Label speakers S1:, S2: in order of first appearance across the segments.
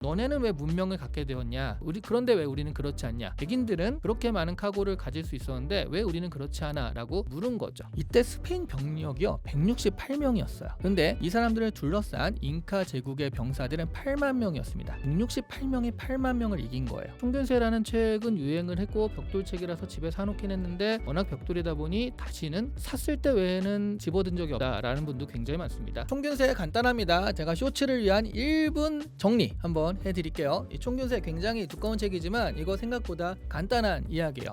S1: 너네는 왜 문명을 갖게 되었냐? 그런데 왜 우리는 그렇지 않냐? 백인들은 그렇게 많은 카고를 가질 수 있었는데 왜 우리는 그렇지 않아? 라고 물은 거죠. 이때 스페인 병력이요 168명이었어요. 근데 이 사람들을 둘러싼 잉카 제국의 병사들은 8만 명이었습니다. 168명이 8만 명을 이긴 거예요. 총균세라는 책은 유행을 했고 벽돌책이라서 집에 사놓긴 했는데 워낙 벽돌이다 보니 다시는 샀을 때 외에는 집어든 적이 없다라는 분도 굉장히 많습니다. 총균세 간단합니다. 제가 쇼츠를 위한 1분 정리 한번 해드릴게요. 이 총균세 굉장히 두꺼운 책이지만 이거 생각보다 간단한 이야기예요.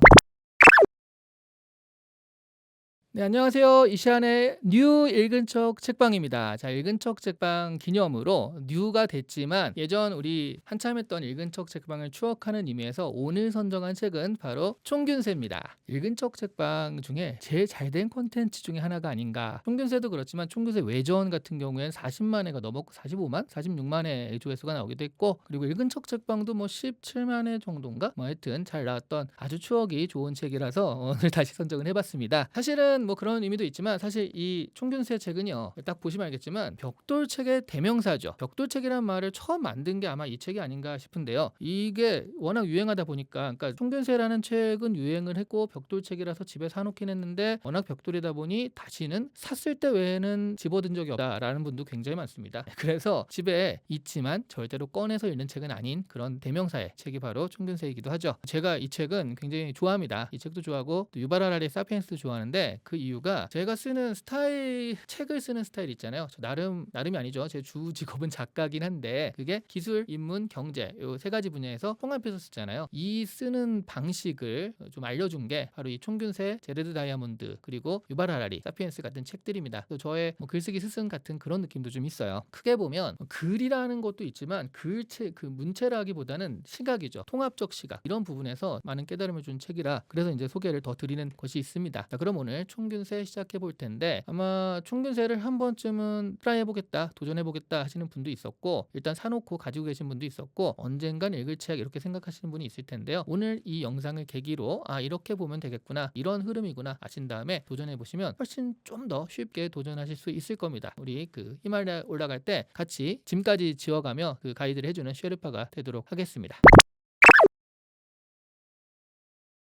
S1: 네, 안녕하세요. 이시안의 뉴 읽은 척 책방입니다. 자, 읽은 척 책방 기념으로 뉴가 됐지만 예전 우리 한참 했던 읽은 척 책방을 추억하는 의미에서 오늘 선정한 책은 바로 총균세입니다. 읽은 척 책방 중에 제일 잘된 콘텐츠 중에 하나가 아닌가. 총균세도 그렇지만 총균세 외전 같은 경우에는 40만 회가 넘었고 45만? 46만 회 조회수가 나오기도 했고 그리고 읽은 척 책방도 뭐 17만 회 정도인가? 뭐 하여튼 잘 나왔던 아주 추억이 좋은 책이라서 오늘 다시 선정을 해봤습니다. 사실은 뭐 그런 의미도 있지만 사실 이 총균세 책은요 딱 보시면 알겠지만 벽돌책의 대명사죠. 벽돌책이라는 말을 처음 만든 게 아마 이 책이 아닌가 싶은데요. 이게 워낙 유행하다 보니까 그러니까 총균세라는 책은 유행을 했고 벽돌책이라서 집에 사놓긴 했는데 워낙 벽돌이다 보니 다시는 샀을 때 외에는 집어든 적이 없다라는 분도 굉장히 많습니다. 그래서 집에 있지만 절대로 꺼내서 읽는 책은 아닌 그런 대명사의 책이 바로 총균세이기도 하죠. 제가 이 책은 굉장히 좋아합니다. 이 책도 좋아하고 또 유발 하라리의 사피엔스도 좋아하는데 그 이유가 제가 쓰는 스타일, 책을 쓰는 스타일 있잖아요. 저 나름이 아니죠. 제 주 직업은 작가긴 한데 그게 기술, 인문, 경제 요 세 가지 분야에서 통합해서 쓰잖아요. 이 쓰는 방식을 좀 알려준 게 바로 이 총균세, 제레드 다이아몬드 그리고 유발 하라리, 사피엔스 같은 책들입니다. 또 저의 뭐 글쓰기 스승 같은 그런 느낌도 좀 있어요. 크게 보면 글이라는 것도 있지만 글체, 그 문체라기보다는 시각이죠. 통합적 시각 이런 부분에서 많은 깨달음을 준 책이라 그래서 이제 소개를 더 드리는 것이 있습니다. 자, 그럼 오늘 총균세 시작해 볼 텐데 아마 총균세를 한 번쯤은 트라이 해보겠다, 도전해 보겠다 하시는 분도 있었고 일단 사놓고 가지고 계신 분도 있었고 언젠간 읽을 책 이렇게 생각하시는 분이 있을 텐데요. 오늘 이 영상을 계기로 이렇게 보면 되겠구나, 이런 흐름이구나 아신 다음에 도전해 보시면 훨씬 좀 더 쉽게 도전하실 수 있을 겁니다. 우리 그 히말라야 올라갈 때 같이 짐까지 지어가며 그 가이드를 해주는 쉐르파가 되도록 하겠습니다.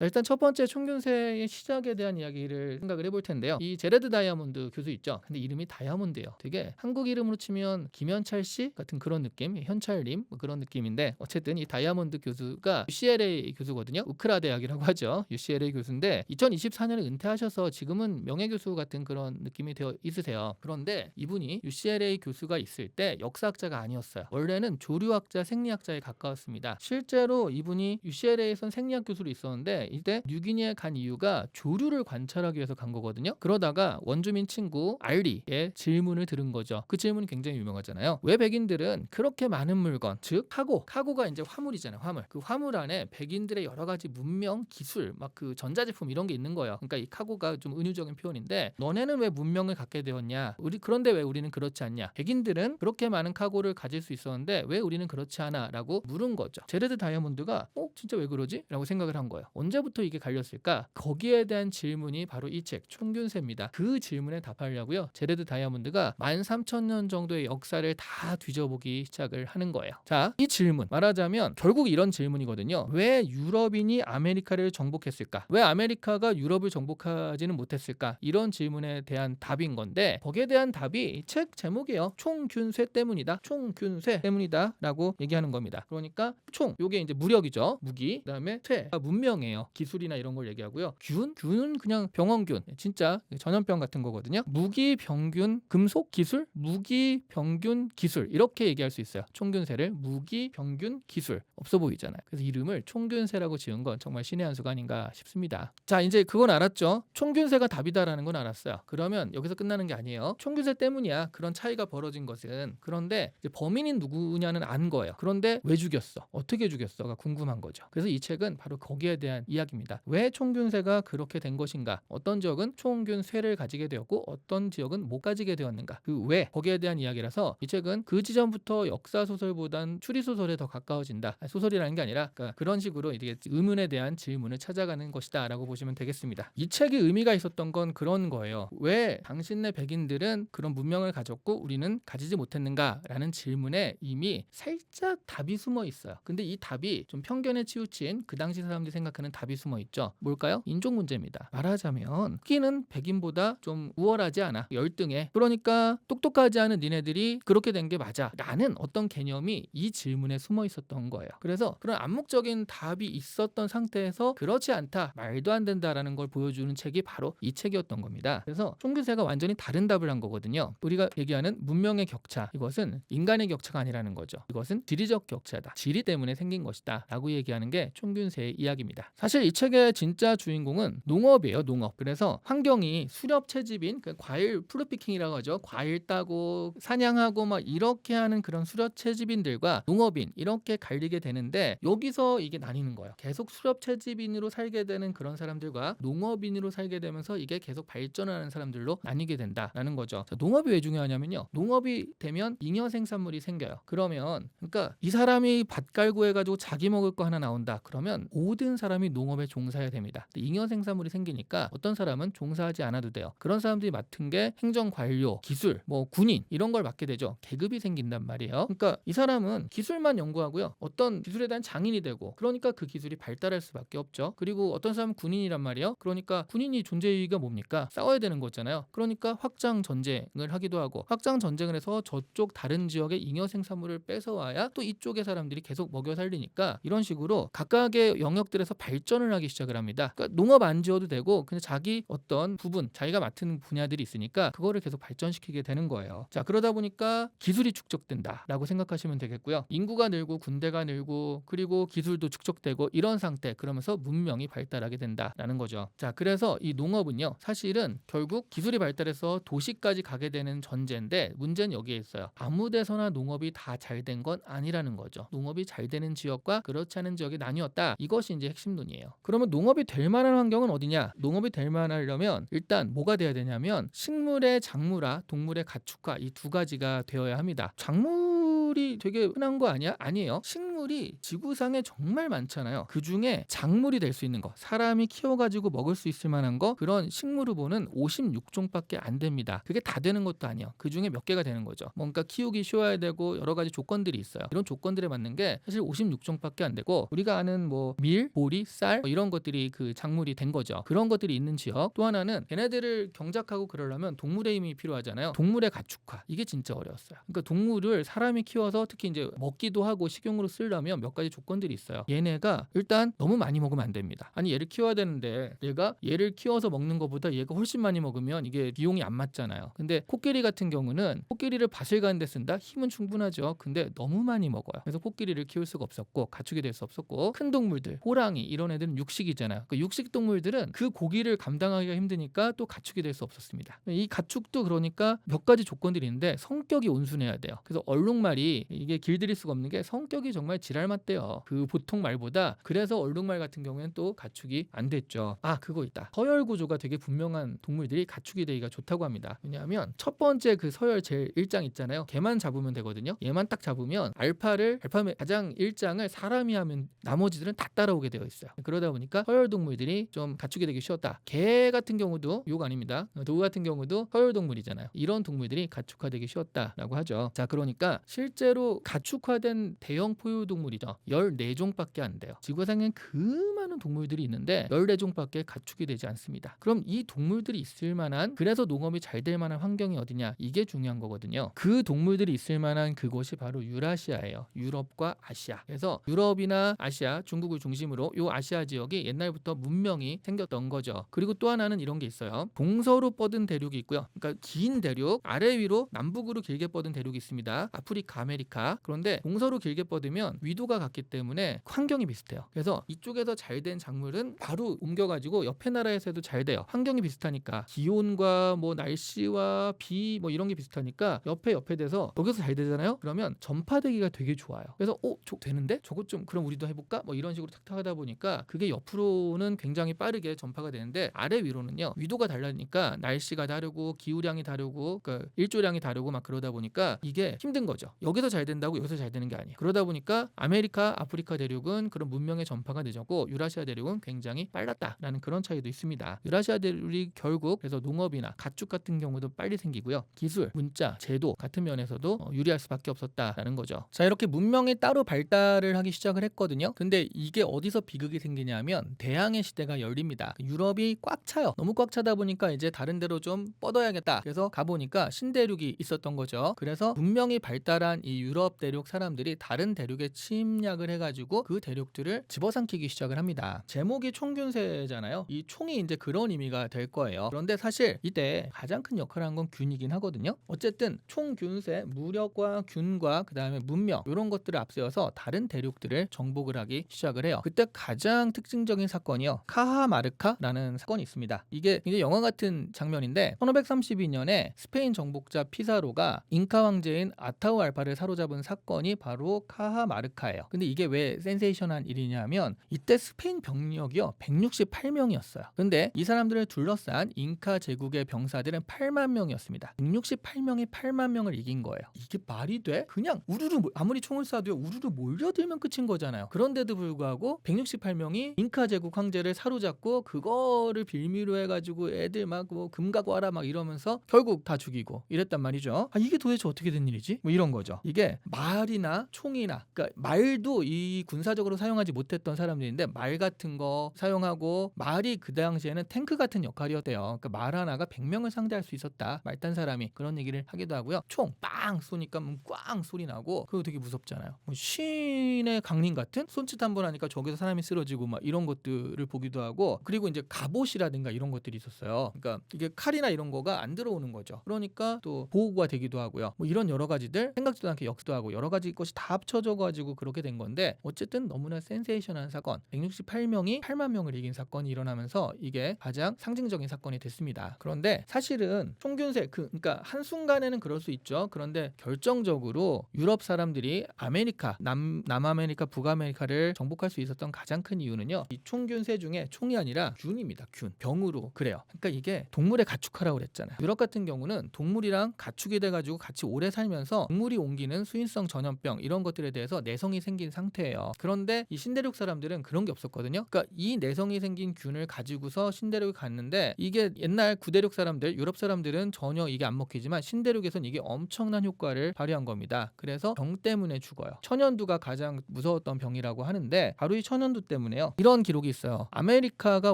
S1: 일단 첫 번째 총균세의 시작에 대한 이야기를 생각을 해볼 텐데요. 이 제레드 다이아몬드 교수 있죠. 근데 이름이 다이아몬드예요. 되게 한국 이름으로 치면 김현철 씨 같은 그런 느낌, 현철님 뭐 그런 느낌인데 어쨌든 이 다이아몬드 교수가 UCLA 교수거든요. 우크라 대학이라고 하죠. UCLA 교수인데 2024년에 은퇴하셔서 지금은 명예교수 같은 그런 느낌이 되어 있으세요. 그런데 이분이 UCLA 교수가 있을 때 역사학자가 아니었어요. 원래는 조류학자, 생리학자에 가까웠습니다. 실제로 이분이 UCLA에선 생리학 교수로 있었는데 이때 뉴기니에 간 이유가 조류를 관찰하기 위해서 간 거거든요. 그러다가 원주민 친구 알리의 질문을 들은 거죠. 그 질문이 굉장히 유명하잖아요. 왜 백인들은 그렇게 많은 물건, 즉 카고가 이제 화물이잖아요. 화물. 그 화물 안에 백인들의 여러 가지 문명, 기술, 막 그 전자제품 이런 게 있는 거예요. 그러니까 이 카고가 좀 은유적인 표현인데 너네는 왜 문명을 갖게 되었냐? 그런데 왜 우리는 그렇지 않냐? 백인들은 그렇게 많은 카고를 가질 수 있었는데 왜 우리는 그렇지 않아? 라고 물은 거죠. 제레드 다이아몬드가 진짜 왜 그러지? 라고 생각을 한 거예요. 언제부터 이게 갈렸을까? 거기에 대한 질문이 바로 이 책 총균세입니다. 그 질문에 답하려고요. 제레드 다이아몬드가 13,000년 정도의 역사를 다 뒤져보기 시작을 하는 거예요. 자, 이 질문 말하자면 결국 이런 질문이거든요. 왜 유럽인이 아메리카를 정복했을까? 왜 아메리카가 유럽을 정복하지는 못했을까? 이런 질문에 대한 답인 건데 거기에 대한 답이 책 제목이에요. 총균세 때문이다. 총균세 때문이다 라고 얘기하는 겁니다. 그러니까 총, 요게 이제 무력이죠. 무기. 그 다음에 쇠, 문명이에요. 기술이나 이런 걸 얘기하고요. 균은 그냥 병원균, 진짜 전염병 같은 거거든요. 무기, 병균, 금속, 기술, 무기, 병균, 기술 이렇게 얘기할 수 있어요. 총균세를 무기, 병균, 기술. 없어 보이잖아요. 그래서 이름을 총균세라고 지은 건 정말 신의 한 수가 아닌가 싶습니다. 자, 이제 그건 알았죠. 총균세가 답이다라는 건 알았어요. 그러면 여기서 끝나는 게 아니에요. 총균세 때문이야 그런 차이가 벌어진 것은. 그런데 이제 범인이 누구냐는 안 거예요. 그런데 왜 죽였어? 어떻게 죽였어가 궁금한 거죠. 그래서 이 책은 바로 거기에 대한 이야기입니다. 왜 총균세가 그렇게 된 것인가? 어떤 지역은 총균세를 가지게 되었고 어떤 지역은 못 가지게 되었는가? 그 왜, 거기에 대한 이야기라서 이 책은 그 지점부터 역사 소설보단 추리 소설에 더 가까워진다. 소설이라는 게 아니라 그러니까 그런 식으로 이게 의문에 대한 질문을 찾아가는 것이다라고 보시면 되겠습니다. 이 책이 의미가 있었던 건 그런 거예요. 왜 당신네 백인들은 그런 문명을 가졌고 우리는 가지지 못했는가라는 질문에 이미 살짝 답이 숨어 있어요. 근데 이 답이 좀 편견에 치우친 그 당시 사람들이 생각하는 답이 숨어 있죠. 뭘까요? 인종 문제입니다. 말하자면 흑인은 백인보다 좀 우월하지 않아, 열등해. 그러니까 똑똑하지 않은 니네들이 그렇게 된 게 맞아 라는 어떤 개념이 이 질문에 숨어 있었던 거예요. 그래서 그런 암묵적인 답이 있었던 상태에서 그렇지 않다, 말도 안 된다라는 걸 보여주는 책이 바로 이 책이었던 겁니다. 그래서 총균세가 완전히 다른 답을 한 거거든요. 우리가 얘기하는 문명의 격차, 이것은 인간의 격차가 아니라는 거죠. 이것은 지리적 격차다, 지리 때문에 생긴 것이다 라고 얘기하는 게 총균세의 이야기입니다. 사실 이 책의 진짜 주인공은 농업이에요. 농업. 그래서 환경이 수렵 채집인 그 과일 프루피킹이라고 하죠. 과일 따고 사냥하고 막 이렇게 하는 그런 수렵 채집인들과 농업인 이렇게 갈리게 되는데, 여기서 이게 나뉘는 거예요. 계속 수렵 채집인으로 살게 되는 그런 사람들과 농업인으로 살게 되면서 이게 계속 발전하는 사람들로 나뉘게 된다라는 거죠. 자, 농업이 왜 중요하냐면요, 농업이 되면 잉여 생산물이 생겨요. 그러면 그러니까 이 사람이 밭 깔고 해가지고 자기 먹을 거 하나 나온다 그러면 모든 사람이 농업에 종사해야 됩니다. 잉여 생산물이 생기니까 어떤 사람은 종사하지 않아도 돼요. 그런 사람들이 맡은 게 행정관료, 기술, 뭐 군인 이런 걸 맡게 되죠. 계급이 생긴단 말이에요. 그러니까 이 사람은 기술만 연구하고요, 어떤 기술에 대한 장인이 되고, 그러니까 그 기술이 발달할 수밖에 없죠. 그리고 어떤 사람은 군인이란 말이에요. 그러니까 군인이 존재 이유가 뭡니까? 싸워야 되는 거잖아요. 그러니까 확장 전쟁을 하기도 하고, 확장 전쟁을 해서 저쪽 다른 지역의 잉여 생산물을 뺏어와야 또 이쪽의 사람들이 계속 먹여 살리니까 이런 식으로 각각의 영역들에서 발전을 하기 시작을 합니다. 그러니까 농업 안 지어도 되고 그냥 자기 어떤 부분, 자기가 맡은 분야들이 있으니까 그거를 계속 발전시키게 되는 거예요. 자, 그러다 보니까 기술이 축적된다라고 생각하시면 되겠고요. 인구가 늘고 군대가 늘고 그리고 기술도 축적되고 이런 상태, 그러면서 문명이 발달하게 된다라는 거죠. 자, 그래서 이 농업은요, 사실은 결국 기술이 발달해서 도시까지 가게 되는 전제인데, 문제는 여기에 있어요. 아무 데서나 농업이 다 잘 된 건 아니라는 거죠. 농업이 잘 되는 지역과 그렇지 않은 지역이 나뉘었다. 이것이 이제 핵심론이에요. 그러면 농업이 될 만한 환경은 어디냐? 농업이 될 만하려면 일단 뭐가 돼야 되냐면 식물의 작물화, 동물의 가축화, 이 두 가지가 되어야 합니다. 작물이 되게 흔한 거 아니야? 아니에요. 식물이 지구상에 정말 많잖아요. 그 중에 작물이 될 수 있는 거, 사람이 키워가지고 먹을 수 있을 만한 거, 그런 식물 후보는 56종밖에 안 됩니다. 그게 다 되는 것도 아니에요. 그 중에 몇 개가 되는 거죠. 뭔가 키우기 쉬워야 되고 여러 가지 조건들이 있어요. 이런 조건들에 맞는 게 사실 56종밖에 안 되고, 우리가 아는 뭐 밀, 보리, 쌀 이런 것들이 그 작물이 된 거죠. 그런 것들이 있는 지역. 또 하나는 걔네들을 경작하고 그러려면 동물의 힘이 필요하잖아요. 동물의 가축화, 이게 진짜 어려웠어요. 그러니까 동물을 사람이 키워서 특히 이제 먹기도 하고 식용으로 쓰려면 몇 가지 조건들이 있어요. 얘네가 일단 너무 많이 먹으면 안 됩니다. 아니, 얘를 키워야 되는데 내가 얘를 키워서 먹는 것보다 얘가 훨씬 많이 먹으면 이게 비용이 안 맞잖아요. 근데 코끼리 같은 경우는 코끼리를 밭을 가는 데 쓴다? 힘은 충분하죠. 근데 너무 많이 먹어요. 그래서 코끼리를 키울 수가 없었고 가축이 될 수 없었고, 큰 동물들, 호랑이 이런 애들은 육식이잖아요. 그 육식 동물들은 그 고기를 감당하기가 힘드니까 또 가축이 될 수 없었습니다. 이 가축도 그러니까 몇 가지 조건들이 있는데 성격이 온순해야 돼요. 그래서 얼룩말이 이게 길들일 수가 없는 게 성격이 정말 지랄 맞대요. 그 보통 말보다. 그래서 얼룩말 같은 경우에는 또 가축이 안 됐죠. 아, 그거 있다. 서열 구조가 되게 분명한 동물들이 가축이 되기가 좋다고 합니다. 왜냐하면 첫 번째 그 서열 제일 1장 있잖아요. 걔만 잡으면 되거든요. 얘만 딱 잡으면 알파의 가장 1장을 사람이 하면 나머지들은 다 따라오게 되어 있어요. 그러다 보니까 서열 동물들이 좀 가축이 되기 쉬웠다. 개 같은 경우도 욕 아닙니다. 도구 같은 경우도 서열 동물이잖아요. 이런 동물들이 가축화되기 쉬웠다라고 하죠. 자, 그러니까 실제로 가축화된 대형 포유동물이죠. 14종밖에 안 돼요. 지구상엔 그 많은 동물들이 있는데 14종밖에 가축이 되지 않습니다. 그럼 이 동물들이 있을 만한, 그래서 농업이 잘 될 만한 환경이 어디냐? 이게 중요한 거거든요. 그 동물들이 있을 만한 그곳이 바로 유라시아예요. 유럽과 아시아. 그래서 유럽이나 아시아, 중국을 중심으로 요 아시아 지역이 옛날부터 문명이 생겼던 거죠. 그리고 또 하나는 이런 게 있어요. 동서로 뻗은 대륙이 있고요. 그러니까 긴 대륙, 아래 위로 남북으로 길게 뻗은 대륙이 있습니다. 아프리카, 아메리카. 그런데 동서로 길게 뻗으면 뭐냐면 위도가 같기 때문에 환경이 비슷해요. 그래서 이쪽에서 잘 된 작물은 바로 옮겨가지고 옆에 나라에서도 잘 돼요. 환경이 비슷하니까 기온과 뭐 날씨와 비 뭐 이런 게 비슷하니까 옆에 돼서 여기서 잘 되잖아요. 그러면 전파되기가 되게 좋아요. 그래서 되는데 저것 좀 그럼 우리도 해볼까? 뭐 이런 식으로 탁탁 하다 보니까 그게 옆으로는 굉장히 빠르게 전파가 되는데 아래 위로는요 위도가 다르니까 날씨가 다르고 기후량이 다르고 그러니까 일조량이 다르고 막 그러다 보니까 이게 힘든 거죠. 여기서 잘 된다고 여기서 잘 되는 게 아니에요. 그러다 보니까 아메리카, 아프리카 대륙은 그런 문명의 전파가 늦었고 유라시아 대륙은 굉장히 빨랐다라는 그런 차이도 있습니다. 유라시아 대륙이 결국 그래서 농업이나 가축 같은 경우도 빨리 생기고요. 기술, 문자, 제도 같은 면에서도 유리할 수밖에 없었다라는 거죠. 자, 이렇게 문명이 따로 발달을 하기 시작을 했거든요. 근데 이게 어디서 비극이 생기냐면 대항해 시대가 열립니다. 유럽이 꽉 차요. 너무 꽉 차다 보니까 이제 다른 데로 좀 뻗어야겠다. 그래서 가보니까 신대륙이 있었던 거죠. 그래서 문명이 발달한 이 유럽 대륙 사람들이 다른 대륙에 침략을 해가지고 그 대륙들을 집어삼키기 시작을 합니다. 제목이 총균세잖아요. 이 총이 이제 그런 의미가 될 거예요. 그런데 사실 이때 가장 큰 역할을 한 건 균이긴 하거든요. 어쨌든 총균세, 무력과 균과 그 다음에 문명 이런 것들을 앞세워서 다른 대륙들을 정복을 하기 시작을 해요. 그때 가장 특징적인 사건이요. 카하마르카라는 사건이 있습니다. 이게 굉장히 영화 같은 장면인데 1532년에 스페인 정복자 피사로가 잉카 황제인 아타우알파를 사로잡은 사건이 바로 카하마르카예요. 근데 이게 왜 센세이션한 일이냐면 이때 스페인 병력이요 168명이었어요. 근데 이 사람들을 둘러싼 잉카 제국의 병사들은 8만 명이었습니다. 168명이 8만 명을 이긴 거예요. 이게 말이 돼? 그냥 우르르 아무리 총을 쏴도요 우르르 몰려들면 끝인 거잖아요. 그런데도 불구하고 168명이 잉카 제국 황제를 사로잡고 그거를 빌미로 해가지고 애들 막 뭐 금각 와라 막 이러면서 결국 다 죽이고 이랬단 말이죠. 이게 도대체 어떻게 된 일이지? 뭐 이런 거죠. 이게 말이나 총이나 그러니까 말도 이 군사적으로 사용하지 못했던 사람들인데 말 같은 거 사용하고 말이 그 당시에는 탱크 같은 역할이었대요. 그러니까 말 하나가 100명을 상대할 수 있었다. 말단 사람이 그런 얘기를 하기도 하고요. 총 빵 쏘니까 꽝 소리 나고 그거 되게 무섭잖아요. 뭐 신의 강림 같은 손짓 한 번 하니까 저기서 사람이 쓰러지고 막 이런 것들을 보기도 하고 그리고 이제 갑옷이라든가 이런 것들이 있었어요. 그러니까 이게 칼이나 이런 거가 안 들어오는 거죠. 그러니까 또 보호구가 되기도 하고요. 뭐 이런 여러 가지들 생각지도 않게 역수도 하고 여러 가지 것이 다 합쳐져 가지고 그렇게 된 건데 어쨌든 너무나 센세이션한 사건 168명이 8만 명을 이긴 사건이 일어나면서 이게 가장 상징적인 사건이 됐습니다. 그런데 사실은 총균세 그러니까 한순간에는 그럴 수 있죠. 그런데 결정적으로 유럽 사람들이 아메리카 남아메리카 북아메리카를 정복할 수 있었던 가장 큰 이유는요. 이 총균세 중에 총이 아니라 균입니다. 균 병으로 그래요. 그러니까 이게 동물의 가축화라고 그랬잖아요. 유럽 같은 경우는 동물이랑 가축이 돼가지고 같이 오래 살면서 동물이 옮기는 수인성 전염병 이런 것들에 대해서 내성이 생긴 상태예요. 그런데 이 신대륙 사람들은 그런 게 없었거든요. 그러니까 이 내성이 생긴 균을 가지고서 신대륙에 갔는데 이게 옛날 구대륙 사람들 유럽 사람들은 전혀 이게 안 먹히지만 신대륙에선 이게 엄청난 효과를 발휘한 겁니다. 그래서 병 때문에 죽어요. 천연두가 가장 무서웠던 병이라고 하는데 바로 이 천연두 때문에요. 이런 기록이 있어요. 아메리카가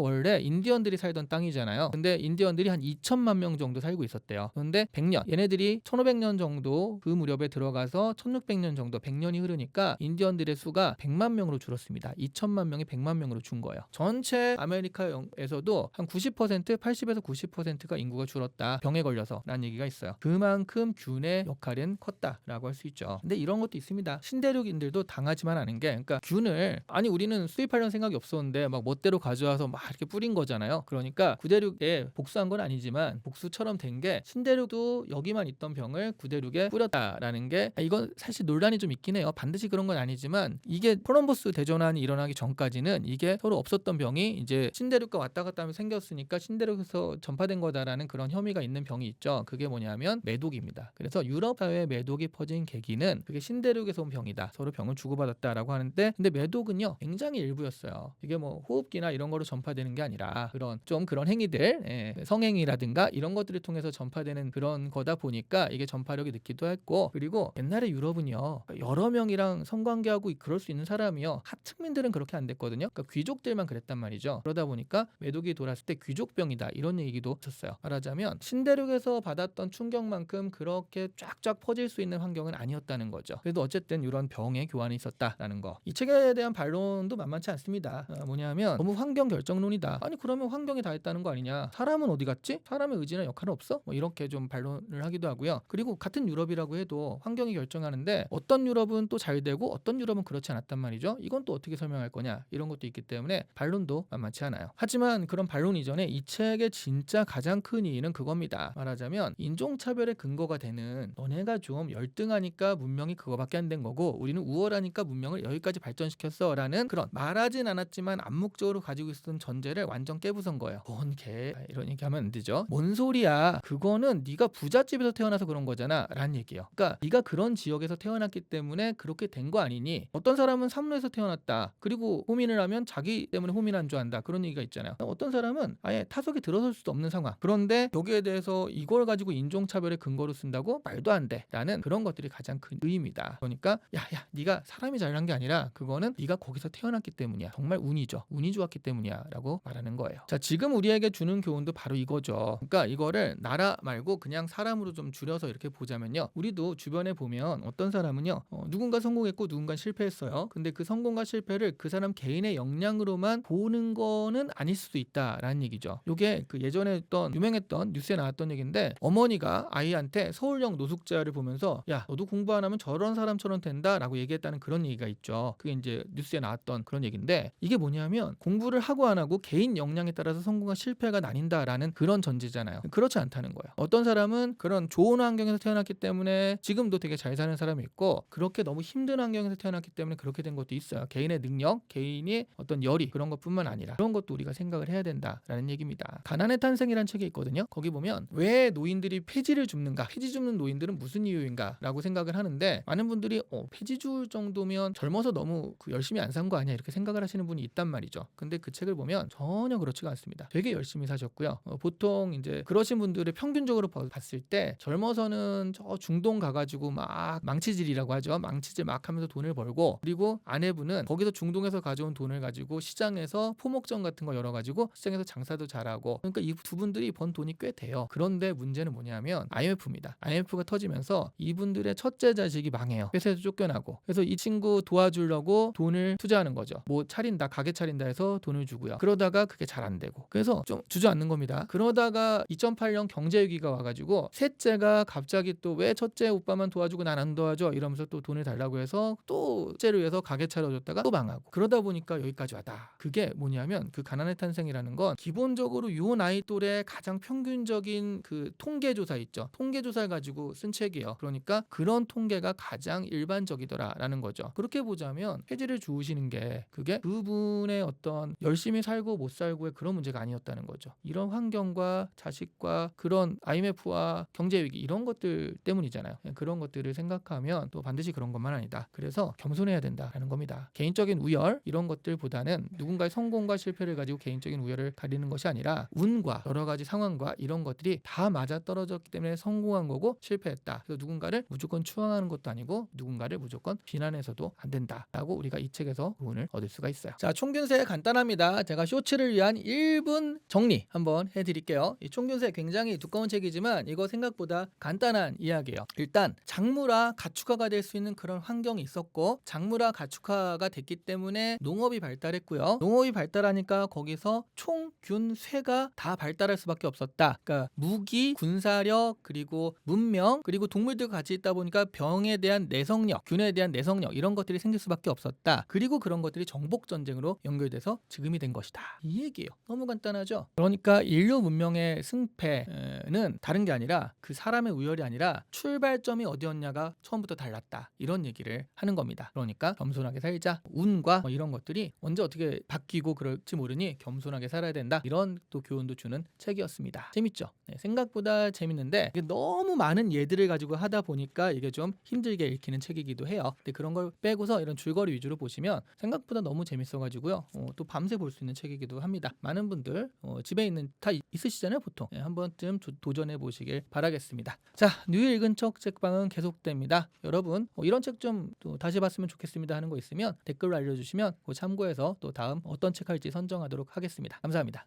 S1: 원래 인디언들이 살던 땅이잖아요. 근데 인디언들이 한 2천만 명 정도 살고 있었대요. 그런데 100년 얘네들이 1500년 정도 그 무렵에 들어가서 1600년 정도 100년이 흐르니까 인디언들의 수가 100만 명으로 줄었습니다. 2천만 명이 100만 명으로 준 거예요. 전체 아메리카에서도 한 90% 80에서 90%가 인구가 줄었다. 병에 걸려서 라는 얘기가 있어요. 그만큼 균의 역할은 컸다라고 할 수 있죠. 근데 이런 것도 있습니다. 신대륙인들도 당하지만 않은 게 그러니까 균을 우리는 수입하려는 생각이 없었는데 막 멋대로 가져와서 막 이렇게 뿌린 거잖아요. 그러니까 구대륙에 복수한 건 아니지만 복수처럼 된 게 신대륙도 여기만 있던 병을 구대륙에 뿌렸다라는 게 이건 사실 논란이 좀 있긴 해요. 반드시 그런 건 아니지만 이게 콜럼버스 대전환이 일어나기 전까지는 이게 서로 없었던 병이 이제 신대륙과 왔다 갔다 하면서 생겼으니까 신대륙에서 전파된 거다라는 그런 혐의가 있는 병이 있죠. 그게 뭐냐면 매독입니다. 그래서 유럽 사회에 매독이 퍼진 계기는 그게 신대륙에서 온 병이다. 서로 병을 주고받았다라고 하는데 근데 매독은요 굉장히 일부였어요. 이게 뭐 호흡기나 이런 거로 전파되는 게 아니라 그런 행위들 성행위라든가 이런 것들을 통해서 전파되는 그런 거다 보니까 이게 전파력이 늦기도 했고 그리고 옛날에 유럽은요 여러 명이랑 성관계하고 그럴 수 있는 사람이요 하층민들은 그렇게 안 됐거든요. 그러니까 귀족들만 그랬단 말이죠. 그러다 보니까 매독이 돌았을 때 귀족병이다 이런 얘기도 있었어요. 말하자면 신대륙에서 받았던 충격만큼 그렇게 쫙쫙 퍼질 수 있는 환경은 아니었다는 거죠. 그래도 어쨌든 이런 병의 교환이 있었다라는 거. 이 책에 대한 반론도 만만치 않습니다. 뭐냐면 너무 환경 결정론이다. 그러면 환경이 다 했다는 거 아니냐. 사람은 어디 갔지? 사람의 의지나 역할은 없어? 뭐 이렇게 좀 반론을 하기도 하고요. 그리고 같은 유럽이라고 해도 환경이 결정하는데 어떤 유럽은 또 잘 되고 어떤 유럽은 그렇지 않았단 말이죠. 이건 또 어떻게 설명할 거냐 이런 것도 있기 때문에 반론도 만만치 않아요. 하지만 그런 반론 이전에 이 책의 진짜 가장 큰 이유는 그겁니다. 말하자면 인종차별의 근거가 되는 너네가 좀 열등하니까 문명이 그거밖에 안 된 거고 우리는 우월하니까 문명을 여기까지 발전시켰어 라는 그런 말하진 않았지만 암묵적으로 가지고 있었던 전제를 완전 깨부순 거예요. 뭔 개 이런 얘기하면 안 되죠. 뭔 소리야, 그거는 네가 부잣집에서 태어나서 그런 거잖아 라는 얘기예요. 그러니까 네가 그런 지역에서 태어났기 때문에 그렇게 된 거 아니니, 어떤 사람은 삼루에서 태어났다 그리고 호민을 하면 자기 때문에 호민한 줄 안다 그런 얘기가 있잖아요. 어떤 사람은 아예 타석에 들어설 수도 없는 상황, 그런데 여기에 대해서 이걸 가지고 인종차별의 근거로 쓴다고? 말도 안 돼 라는 그런 것들이 가장 큰 의의입니다. 그러니까 야야 네가 사람이 잘난 게 아니라 그거는 네가 거기서 태어났기 때문이야, 정말 운이죠, 운이 좋았기 때문이야 라고 말하는 거예요. 자, 지금 우리에게 주는 교훈도 바로 이거죠. 그러니까 이거를 나라 말고 그냥 사람으로 좀 줄여서 이렇게 보자면요, 우리도 주변에 보면 어떤 사람은요 누군가 성공했고 누군가 실패했어요. 근데 그 성공과 실패를 그 사람 개인의 역량으로만 보는 거는 아닐 수도 있다라는 얘기죠. 이게 그 예전에 했던 유명했던 뉴스에 나왔던 얘기인데, 어머니가 아이한테 서울역 노숙자를 보면서 야 너도 공부 안 하면 저런 사람처럼 된다라고 얘기했다는 그런 얘기가 있죠. 그게 이제 뉴스에 나왔던 그런 얘기인데, 이게 뭐냐면 공부를 하고 안 하고 개인 역량에 따라서 성공과 실패가 나뉜다라는 그런 전제잖아요. 그렇지 않다는 거예요. 어떤 사람은 그런 좋은 환경에서 태어났기 때문에 지금도 되게 잘 사는 사람이 있고, 그렇게 너무 힘든 환경에서 태어났기 때문에 그렇게 된 것도 있어요. 개인의 능력, 개인의 어떤 열의 그런 것뿐만 아니라 그런 것도 우리가 생각을 해야 된다라는 얘기입니다. 가난의 탄생이라는 책이 있거든요. 거기 보면 왜 노인들이 폐지를 줍는가, 폐지 줍는 노인들은 무슨 이유인가 라고 생각을 하는데, 많은 분들이 폐지 줄 정도면 젊어서 너무 열심히 안 산 거 아니야 이렇게 생각을 하시는 분이 있단 말이죠. 근데 그 책을 보면 전혀 그렇지가 않습니다. 되게 열심히 사셨고요. 보통 이제 그러신 분들을 평균적으로 봤을 때 젊어서는 저 중동 가가지고 막 망치질이라고 하죠. 망치질 막 하면서 돈을 벌고, 그리고 아내분은 거기서 중동에서 가져온 돈을 가지고 시장에서 포목전 같은 거 열어가지고 시장에서 장사도 잘하고, 그러니까 이 두 분들이 번 돈이 꽤 돼요. 그런데 문제는 뭐냐면 IMF입니다. IMF가 터지면서 이분들의 첫째 자식이 망해요. 회사에서 쫓겨나고. 그래서 이 친구 도와주려고 돈을 투자하는 거죠. 뭐 차린다, 가게 차린다 해서 돈을 주고요. 그러다가 그게 잘 안 되고, 그래서 좀 주저앉는 겁니다. 그러다가 2008년 경제위기가 와가지고 셋째가 갑자기 또 왜 첫째 오빠만 도와주고 난 안 도와줘 이러면서 또 돈을 달라고 해서 또 셋째를 위해서 가게 차려줬다가 또 망하고, 그러다 보니까 여기까지 왔다. 그게 뭐냐면 그 가난의 탄생이라는 건 기본적으로 요 나이 또래 가장 평균적인 그 통계조사 있죠. 통계조사를 가지고 쓴 책이에요. 그러니까 그런 통계가 가장 일반적이더라라는 거죠. 그렇게 보자면 폐지를 주우시는 게 그게 그분의 어떤 열심히 살고 못 살고의 그런 문제가 아니었다는 거죠. 이런 환경과 자식과 그런 IMF와 경제위기 이런 것들 때문이잖아요. 그런 것들을 생각하면 또 반드시 그런 것만 아니다. 그래서 겸손해야 된다라는 겁니다. 개인적인 우열 이런 것들보다는 누군가의 성공과 실패를 가지고 개인적인 우열을 가리는 것이 아니라 운과 여러 가지 상황과 이런 것들이 다 맞아떨어졌기 때문에 성공한 거고 실패했다. 그래서 누군가를 무조건 추앙하는 것도 아니고 누군가를 무조건 비난해서도 안 된다라고 우리가 이 책에서 교훈을 얻을 수가 있어요. 자, 총균세 간단합니다. 제가 쇼츠를 위한 1분 정리 한번 해드릴게요. 이 총균세 굉장히 두꺼운 책이지만 이거 생각보다 간단한 이야기예요. 일단 작물화 가축화가 될 수 있는 그런 환경이 있었고, 작물화 가축화가 됐기 때문에 농업이 발달했고요. 농업이 발달하니까 거기서 총, 균, 쇠가 다 발달할 수밖에 없었다. 그러니까 무기, 군사력, 그리고 문명, 그리고 동물들과 같이 있다 보니까 병에 대한 내성력, 균에 대한 내성력 이런 것들이 생길 수밖에 없었다. 그리고 그런 것들이 정복 전쟁으로 연결돼서 지금이 된 것이다. 이 얘기예요. 너무 간단하죠? 그러니까 인류 문명의 승패는 다른 게 아니라 그 사람의 우열이 아니라 출발점이 어디였냐가 처음부터 달랐다. 이런 얘기를 하는 겁니다. 그러니까 겸손하게 살자. 운과 이런 것들이 언제 어떻게 바뀌고 그럴지 모르니 겸손하게 살아야 된다. 이런 또 교훈도 주는 책이었습니다. 재밌죠? 네, 생각보다 재밌는데 이게 너무 많은 예들을 가지고 하다 보니까 이게 좀 힘들게 읽히는 책이기도 해요. 근데 그런 걸 빼고서 이런 줄거리 위주로 보시면 생각보다 너무 재밌어가지고요. 또 밤새 볼 수 있는 책이기도 합니다. 많은 분들 집에 있는 다 있으시잖아요, 보통. 네, 한 번쯤 도전해 보시길 바라겠습니다. 자, 뉴 읽은 척 책방은 계속됩니다. 여러분 이런 책 좀 또 다시 봤으면 좋겠습니다 하는 거 있으면 댓글로 알려주시면 참고해서 또 다음 어떤 책 할지 선정하도록 하겠습니다. 감사합니다.